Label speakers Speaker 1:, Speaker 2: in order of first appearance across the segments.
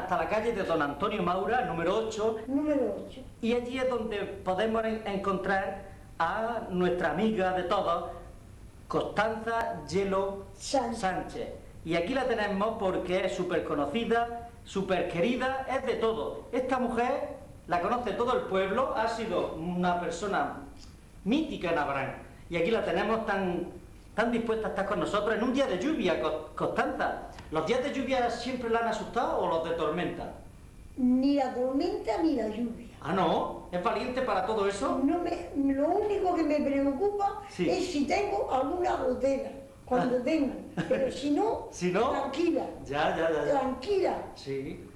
Speaker 1: hasta la calle de Don Antonio Maura, número 8.
Speaker 2: Número 8.
Speaker 1: Y allí es donde podemos encontrar a nuestra amiga de todos, Constanza Yelo Sánchez. Y aquí la tenemos porque es súper conocida, súper querida, es de todo. Esta mujer la conoce todo el pueblo, ha sido una persona mítica en Abrán. Y aquí la tenemos tan dispuesta a estar con nosotros en un día de lluvia, Constanza. ¿Los días de lluvia siempre la han asustado o los de tormenta?
Speaker 2: Ni la tormenta ni la lluvia.
Speaker 1: Ah, ¿no? ¿Es valiente para todo eso?
Speaker 2: Lo único que me preocupa es si tengo alguna gotera, cuando tengo. Pero si no, tranquila.
Speaker 1: Ya.
Speaker 2: Tranquila.
Speaker 1: Sí.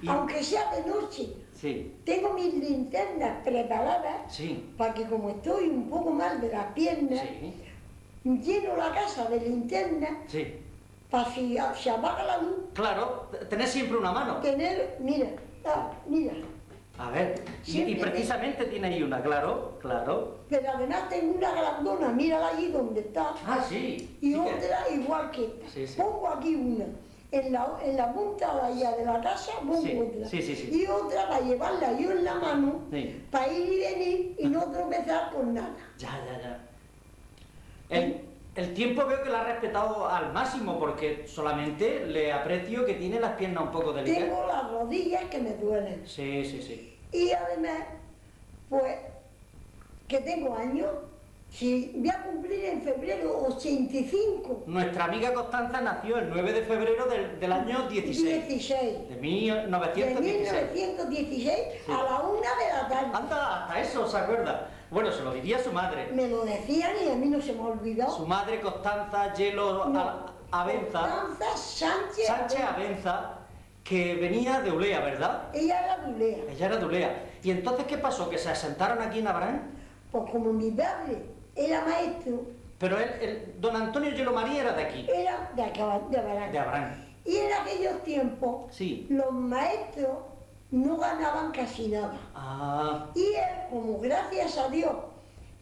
Speaker 2: Aunque sea de noche.
Speaker 1: Sí.
Speaker 2: Tengo mis linternas preparadas para que, como estoy un poco mal de las piernas, lleno la casa de linternas para si se apaga la luz.
Speaker 1: Claro, tener siempre una mano.
Speaker 2: Mira.
Speaker 1: A ver, y precisamente tiene ahí una, claro.
Speaker 2: Pero además tengo una grandona, mírala allí donde está.
Speaker 1: Ah, sí.
Speaker 2: Y otra igual que esta. Pongo aquí una. En la punta de allá de la casa pongo otra. Y otra para llevarla yo en la mano, para ir y venir y no tropezar con nada.
Speaker 1: Ya. El tiempo veo que la ha respetado al máximo, porque solamente le aprecio que tiene las piernas un poco delicadas.
Speaker 2: Tengo las rodillas que me duelen.
Speaker 1: Sí.
Speaker 2: Y además, pues, que tengo años. Si voy a cumplir en febrero 85.
Speaker 1: Nuestra amiga Constanza nació el 9 de febrero del año 16. De 1916.
Speaker 2: De 1916 a la 1 de la tarde.
Speaker 1: Anda, hasta eso se acuerda. Bueno, se lo diría su madre.
Speaker 2: Me lo decían y a mí no se me ha olvidado.
Speaker 1: Su madre, Constanza Yelo Abenza.
Speaker 2: Constanza Sánchez
Speaker 1: Abenza, que venía de Ulea, ¿verdad?
Speaker 2: Ella era de Ulea.
Speaker 1: ¿Y entonces qué pasó? ¿Que se asentaron aquí en Abrán?
Speaker 2: Pues como mi padre era maestro.
Speaker 1: Pero don Antonio Yelo María era de aquí.
Speaker 2: Era de Abrán.
Speaker 1: De Abrán.
Speaker 2: Y en aquellos tiempos, los maestros no ganaban casi nada. Y él, como gracias a Dios,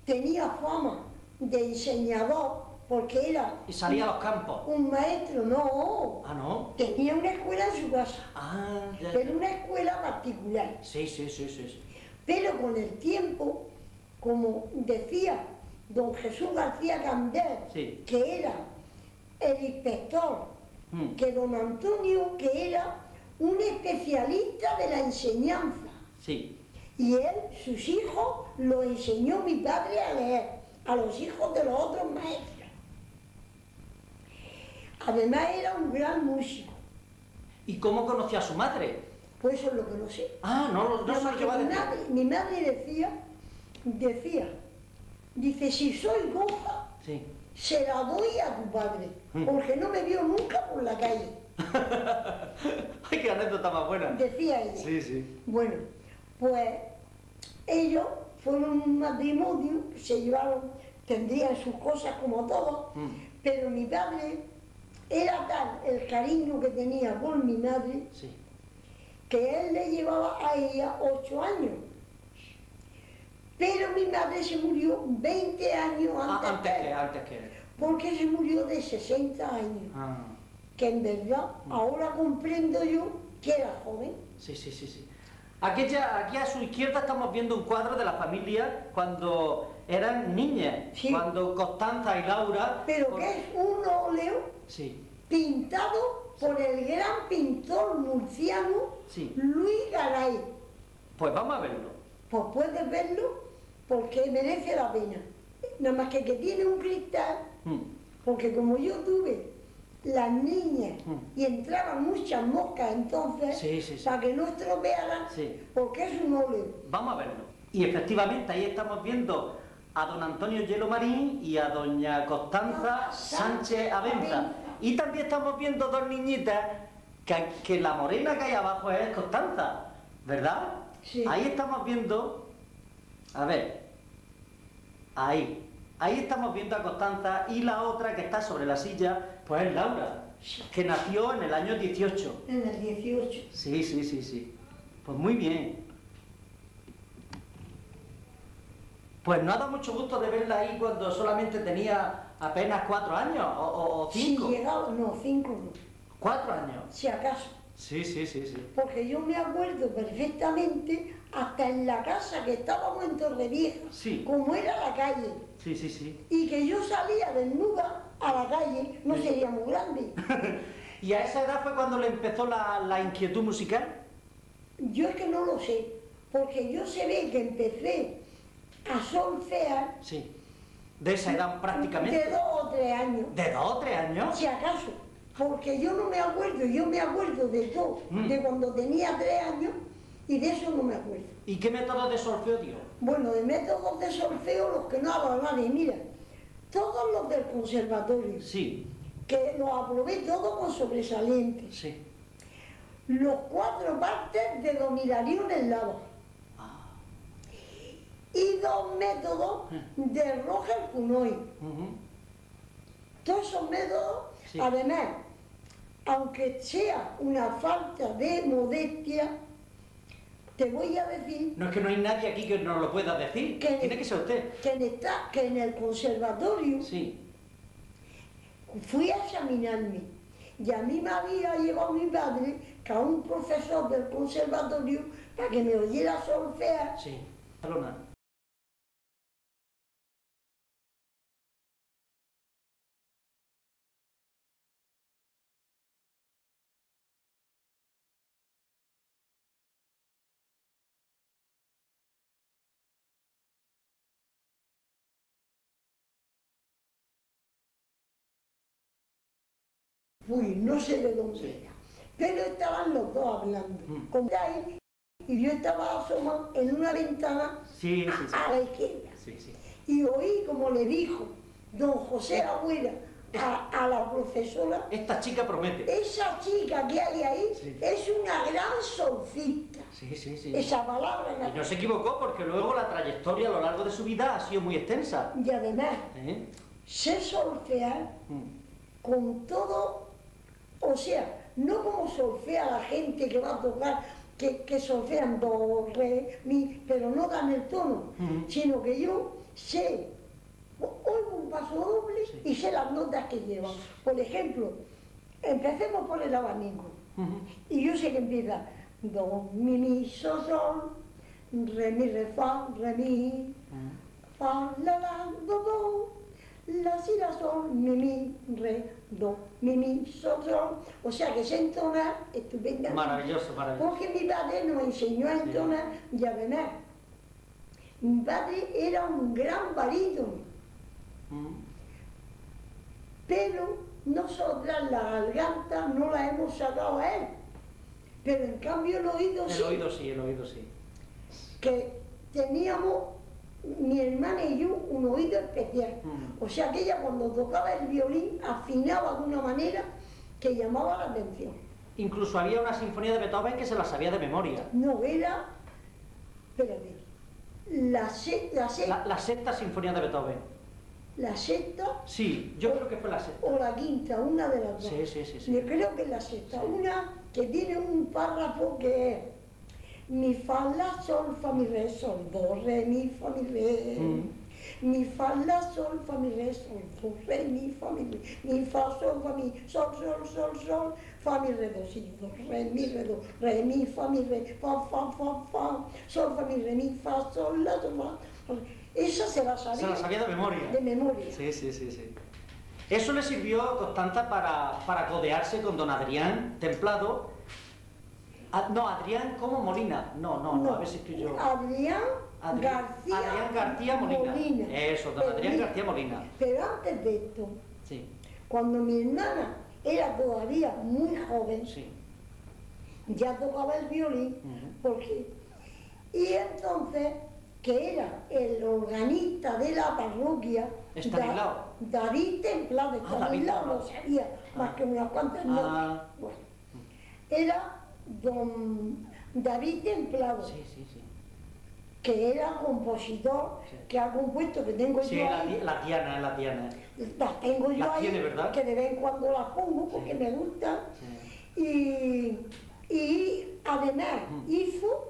Speaker 2: tenía fama de enseñador, porque era...
Speaker 1: ¿Y salía a los campos?
Speaker 2: Un maestro, no.
Speaker 1: Ah, ¿no?
Speaker 2: Tenía una escuela en su casa. Pero una escuela particular.
Speaker 1: Sí.
Speaker 2: Pero con el tiempo, como decía don Jesús García Candel, que era el inspector, que don Antonio, que era un especialista de la enseñanza. Y él, sus hijos, lo enseñó mi padre a leer, a los hijos de los otros maestros. Además era un gran músico.
Speaker 1: ¿Y cómo conoció a su madre?
Speaker 2: Pues eso es lo que no sé.
Speaker 1: No se lo lleva a decir.
Speaker 2: Mi madre dice, si soy goja, se la doy a tu padre, porque no me vio nunca por la calle.
Speaker 1: ¡Ay, qué anécdota más buena!
Speaker 2: Decía ella.
Speaker 1: Sí.
Speaker 2: Bueno, pues ellos fueron un matrimonio, se llevaron, tendrían sus cosas como todos, pero mi padre era tal el cariño que tenía por mi madre, que él le llevaba a ella 8 años. Pero mi madre se murió 20 años antes que él. Porque se murió de 60 años. Que en verdad, ahora comprendo yo que era joven.
Speaker 1: Sí. Aquí a su izquierda estamos viendo un cuadro de la familia cuando eran niñas, cuando Constanza y Laura...
Speaker 2: Pero que es un óleo pintado por el gran pintor murciano Luis Garay.
Speaker 1: Pues vamos a verlo.
Speaker 2: Pues puedes verlo porque merece la pena. Nada más que tiene un cristal, porque como yo tuve las niñas y entraban muchas moscas entonces, para que no estropearan, porque es un óleo.
Speaker 1: Vamos a verlo. Y efectivamente ahí estamos viendo a don Antonio Yelo Marín y a doña Constanza Sánchez Abenza. Y también estamos viendo dos niñitas, que la morena que hay abajo es Constanza, ¿verdad? Ahí estamos viendo, a ver, ahí estamos viendo a Constanza, y la otra que está sobre la silla, pues es Laura, que nació en el año 18.
Speaker 2: En el 18.
Speaker 1: Sí. Pues muy bien. Pues no ha dado mucho gusto de verla ahí cuando solamente tenía apenas 4 años, o 5.
Speaker 2: Sí, llegado, no, 5 no.
Speaker 1: 4 años.
Speaker 2: Si acaso.
Speaker 1: Sí, sí, sí, sí.
Speaker 2: Porque yo me acuerdo perfectamente, hasta en la casa que estábamos en Torrevieja,
Speaker 1: sí.
Speaker 2: como era la calle.
Speaker 1: Sí, sí, sí.
Speaker 2: Y que yo salía desnuda a la calle, no sería muy grande.
Speaker 1: ¿Y a esa edad fue cuando le empezó la inquietud musical?
Speaker 2: Yo es que no lo sé, porque yo se ve que empecé a solfear.
Speaker 1: Sí. ¿De esa edad prácticamente?
Speaker 2: De 2 o 3 años.
Speaker 1: ¿De 2 o 3 años?
Speaker 2: Si acaso, porque yo no me acuerdo, yo me acuerdo de todo, de cuando tenía 3 años, y de eso no me acuerdo.
Speaker 1: ¿Y qué métodos de solfeo dio?
Speaker 2: Bueno, de métodos de solfeo, los que no habla nadie, mira, todos los del conservatorio.
Speaker 1: Sí.
Speaker 2: Que los aprobé todos con sobresalientes.
Speaker 1: Sí.
Speaker 2: Los 4 partes de do mi la ri en lava. Y 2 métodos de Roger Cunoy. Todos esos métodos, sí. Además, aunque sea una falta de modestia, te voy a decir...
Speaker 1: No es que no hay nadie aquí que nos lo pueda decir, tiene que ser usted.
Speaker 2: Que en el conservatorio
Speaker 1: sí.
Speaker 2: Fui a examinarme y a mí me había llevado mi padre que a un profesor del conservatorio para que me oyera solfear.
Speaker 1: Sí, Barcelona.
Speaker 2: Fui, no sé de dónde era, pero estaban los dos hablando. Como ahí, y yo estaba asomado en una ventana a la izquierda. Y oí como le dijo don José Agüera a la profesora:
Speaker 1: esta chica promete.
Speaker 2: Esa chica que hay ahí es una gran solfista. Esa palabra.
Speaker 1: Y no se equivocó, porque luego la trayectoria a lo largo de su vida ha sido muy extensa.
Speaker 2: Y además, sé solfear con todo. O sea, no como solfea la gente que va a tocar, que solfean do, re, mi, pero no dan el tono, sino que yo sé, oigo un paso doble y sé las notas que llevan. Por ejemplo, empecemos por el abanico. Y yo sé que empieza do, mi, sol, sol, re, mi, re, fa, la, do, la, si, la, sol, mi, re, do, mi, sol, sol. O sea que sé entonar estupendamente.
Speaker 1: Maravilloso, maravilloso.
Speaker 2: Porque mi padre nos enseñó a entonar y además, mi padre era un gran barítono. Pero nosotras la garganta no la hemos sacado a él. Pero en cambio el oído sí.
Speaker 1: El oído sí.
Speaker 2: Que teníamos, mi hermana y yo, un oído especial. O sea que ella cuando tocaba el violín afinaba de una manera que llamaba la atención.
Speaker 1: Incluso había una sinfonía de Beethoven que se la sabía de memoria.
Speaker 2: No, era... Espérate. La
Speaker 1: sexta sinfonía de Beethoven.
Speaker 2: ¿La sexta?
Speaker 1: Sí, yo creo que fue la sexta.
Speaker 2: O la quinta, una de las dos.
Speaker 1: Sí.
Speaker 2: Yo creo que es la sexta. Una que tiene un párrafo que es mi, fa, la, sol, fa, mi, re, sol, do, re, mi, fa, mi, re. Mi, fa, la, sol, fa, mi, re, sol, do, re, mi, fa, mi, re. Mi, fa, sol, fa, mi, sol, sol, sol, sol, fa, mi, re, do, si, do, re, mi, fa, mi, re, fa, sol, fa, mi, re, mi, fa, sol, la, do, fa. Esa se la sabía.
Speaker 1: Se la sabía de memoria.
Speaker 2: De memoria.
Speaker 1: Sí. Eso le sirvió a Constanza para codearse con don Adrián Templado. Adrián como Molina. No, a ver si estoy yo.
Speaker 2: Adrián García
Speaker 1: Molina. Eso, don Adrián García Molina.
Speaker 2: Pero antes de esto, cuando mi hermana era todavía muy joven, ya tocaba el violín, porque... Y entonces, que era el organista de la parroquia, David Templado, Estanislao lo sabía, más que unas cuantas notas. Bueno, era don David Templado, que era compositor, que ha compuesto, que tengo yo ahí.
Speaker 1: La Diana.
Speaker 2: Las tengo yo ahí,
Speaker 1: ¿verdad?
Speaker 2: que de vez en cuando las pongo porque me gustan. Y además hizo...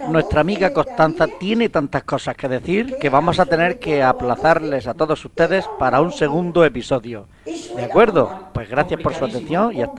Speaker 3: Nuestra amiga Constanza tiene tantas cosas que decir que vamos a tener que aplazarles a todos ustedes para un segundo episodio. ¿De acuerdo? Pues gracias por su atención y hasta